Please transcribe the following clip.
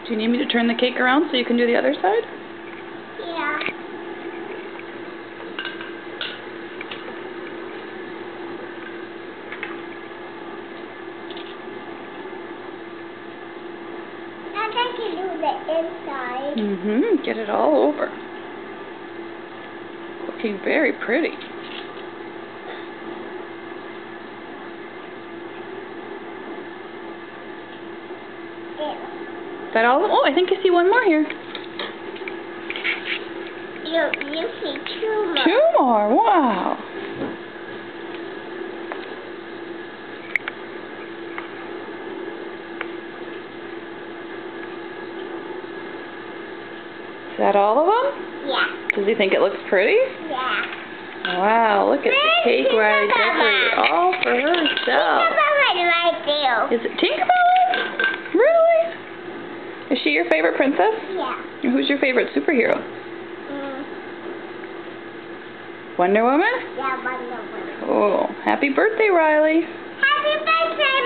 Do you need me to turn the cake around so you can do the other side? Yeah. I think you do the inside. Mm-hmm. Get it all over. Looking very pretty. Is that all? Oh, I think I see one more here. You see two more. Two more. Wow. Is that all of them? Yeah. Does he think it looks pretty? Yeah. Wow, look at the cake Riley decorated all for herself. Tinkerbell Is it Tinkerbell? Really? Is she your favorite princess? Yeah. And who's your favorite superhero? Wonder Woman? Yeah, Wonder Woman. Oh, happy birthday, Riley. Happy birthday!